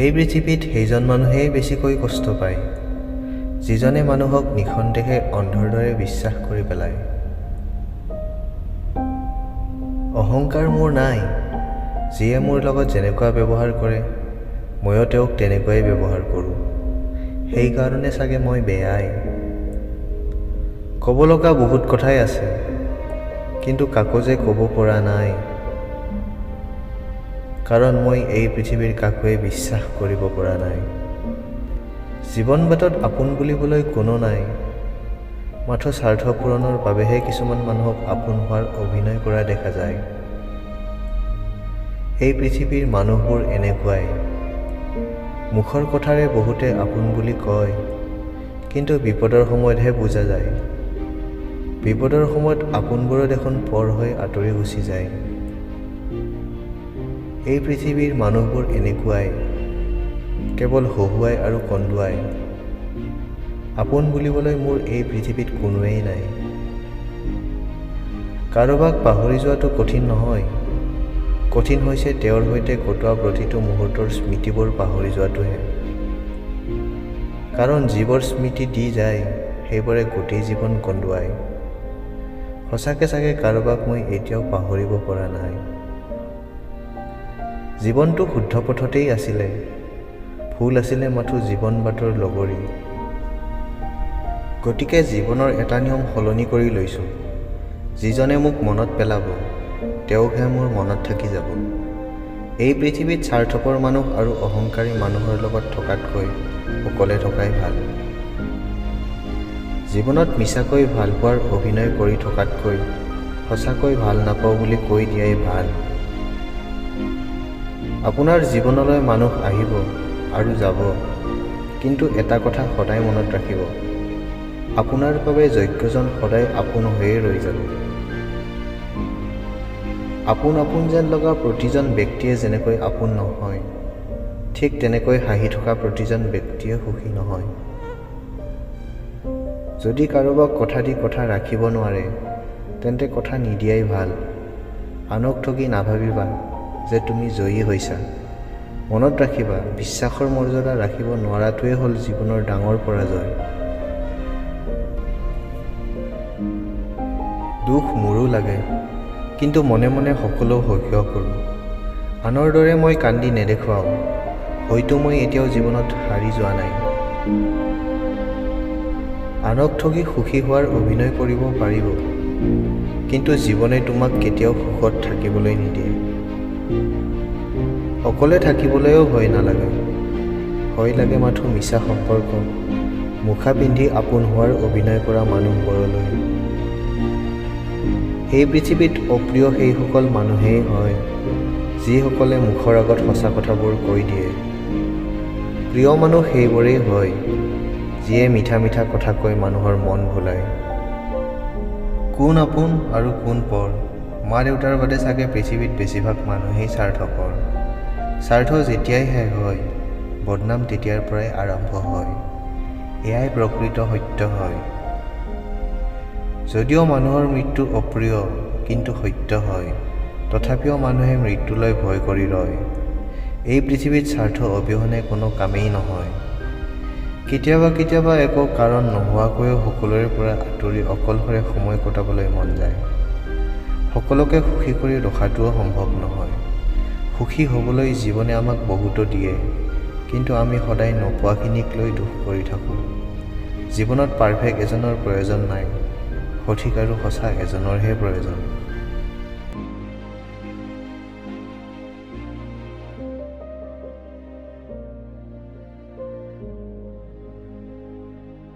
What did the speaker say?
এই পৃথিৱীত সেইজন মানুহেই বেছিকৈ কষ্ট পায় যিজনে মানুহক নিঃসন্দেহে অন্ধৰ দৰে বিশ্বাস কৰি পেলায়। অহংকাৰ মোৰ নাই, যিয়ে মোৰ লগত যেনেকুৱা ব্যৱহাৰ কৰে ময়ো তেওঁক তেনেকুৱাই ব্যৱহাৰ কৰোঁ। সেইকাৰণে চাগে মই বেয়াই। ক'ব লগা বহুত কথাই আছে, কিন্তু কাকো যে ক'ব পৰা নাই, কাৰণ মই এই পৃথিৱীৰ কাকোৱে বিশ্বাস কৰিব পৰা নাই। জীৱন বাটত আপোন বুলিবলৈ কোনো নাই, মাথো স্বাৰ্থ পূৰণৰ বাবেহে কিছুমান মানুহক আপোন হোৱাৰ অভিনয় কৰা দেখা যায়। এই পৃথিৱীৰ মানুহবোৰ এনেকুৱাই, মুখৰ কথাৰে বহুতে আপোন বুলি কয়, কিন্তু বিপদৰ সময়তহে বুজা যায়। বিপদৰ সময়ত আপোনবোৰো দেখোন পৰ হৈ আঁতৰি গুচি যায়। এই পৃথিৱীৰ মানুহবোৰ এনেকুৱাই, কেৱল হহুৱাই আৰু কন্দুৱাই। আপোন বুলিবলৈ মোৰ এই পৃথিৱীত কোনোৱেই নাই। কাৰোবাক পাহৰি যোৱাটো কঠিন নহয়, কঠিন হৈছে তেওঁৰ সৈতে কটোৱা প্ৰতিটো মুহূৰ্তৰ স্মৃতিবোৰ পাহৰি যোৱাটোহে। কাৰণ যিবোৰ স্মৃতি দি যায় সেইবোৰে গোটেই জীৱন কন্দুৱায়। সঁচাকৈ চাগে কাৰোবাক মই এতিয়াও পাহৰিব পৰা নাই। জীৱনটো শুদ্ধ পথতেই আছিলে, ভুল আছিলে মাথো জীৱন বাটৰ লগৰী। গতিকে জীৱনৰ এটা নিয়ম সলনি কৰি লৈছোঁ, যিজনে মোক মনত পেলাব তেওঁকহে মোৰ মনত থাকি যাব। এই পৃথিৱীত স্বাৰ্থপৰ মানুহ আৰু অহংকাৰী মানুহৰ লগত থকাতকৈ অকলে থকাই ভাল। জীৱনত মিছাকৈ ভাল পোৱাৰ অভিনয় কৰি থকাতকৈ সঁচাকৈ ভাল নাপাওঁ বুলি কৈ দিয়াই ভাল। আপোনাৰ জীৱনলৈ মানুহ আহিব আৰু যাব, কিন্তু এটা কথা সদায় মনত ৰাখিব, আপোনাৰ বাবে যোগ্যজন সদায় আপোন হৈয়ে ৰৈ যাব। আপোন আপোন যেন লগা প্ৰতিজন ব্যক্তিয়ে যেনেকৈ আপোন নহয়, ঠিক তেনেকৈ হাঁহি থকা প্ৰতিজন ব্যক্তিয়ে সুখী নহয়। যদি কাৰোবাক কথা দি কথা ৰাখিব নোৱাৰে তেন্তে কথা নিদিয়াই ভাল। আনক ঠগি নাভাবিবা যে তুমি জয়ী হৈছা। মনত ৰাখিবা, বিশ্বাসৰ মৰ্যাদা ৰাখিব নোৱাৰাটোৱে হ'ল জীৱনৰ ডাঙৰ পৰাজয়। দুখ মোৰো লাগে, কিন্তু মনে মনে সকলো সহ্য কৰোঁ। আনৰ দৰে মই কান্দি নেদেখুৱাওঁ, হয়তো মই এতিয়াও জীৱনত হাৰি যোৱা নাই। আনক ঠগি সুখী হোৱাৰ অভিনয় কৰিব পাৰিব, কিন্তু জীৱনে তোমাক কেতিয়াও সুখত থাকিবলৈ নিদিয়ে। অকলে থাকিবলৈও ভয় নালাগে, ভয় লাগে মাথো মিছা সম্পৰ্ক, মুখা পিন্ধি আপোন হোৱাৰ অভিনয় কৰা মানুহবোৰলৈ। এই পৃথিৱীত অপ্ৰিয় সেইসকল মানুহেই হয় যিসকলে মুখৰ আগত সঁচা কথাবোৰ কৈ দিয়ে। প্ৰিয় মানুহ সেইবোৰেই হয় যিয়ে মিঠা মিঠা কথা কৈ মানুহৰ মন ভুলায়। কোন আপোন আৰু কোন পৰ, মা দেউতাৰ বাদে চাগে পৃথিৱীত বেছিভাগ মানুহেই স্বাৰ্থপৰ। স্বাৰ্থ যেতিয়াই শেষ হয়, বদনাম তেতিয়াৰ পৰাই আৰম্ভ হয়। এয়াই প্ৰকৃত সত্য হয়। যদিও মানুহৰ মৃত্যু অপ্ৰিয় কিন্তু সত্য হয়, তথাপিও মানুহে মৃত্যুলৈ ভয় কৰি ৰয়। এই পৃথিৱীত স্বাৰ্থ অবিহনে কোনো কামেই নহয়। কেতিয়াবা কেতিয়াবা একো কাৰণ নোহোৱাকৈও সকলোৰে পৰা আঁতৰি অকলশৰে সময় কটাবলৈ মন যায়। সকলোকে সুখী কৰি ৰখাটোও সম্ভৱ নহয়। সুখী হ'বলৈ জীৱনে আমাক বহুতো দিয়ে, কিন্তু আমি সদায় নোপোৱাখিনিক লৈ দুখ কৰি থাকোঁ। জীৱনত পাৰফেক্ট এজনৰ প্ৰয়োজন নাই, সঠিক আৰু সঁচা এজনৰহে প্ৰয়োজন।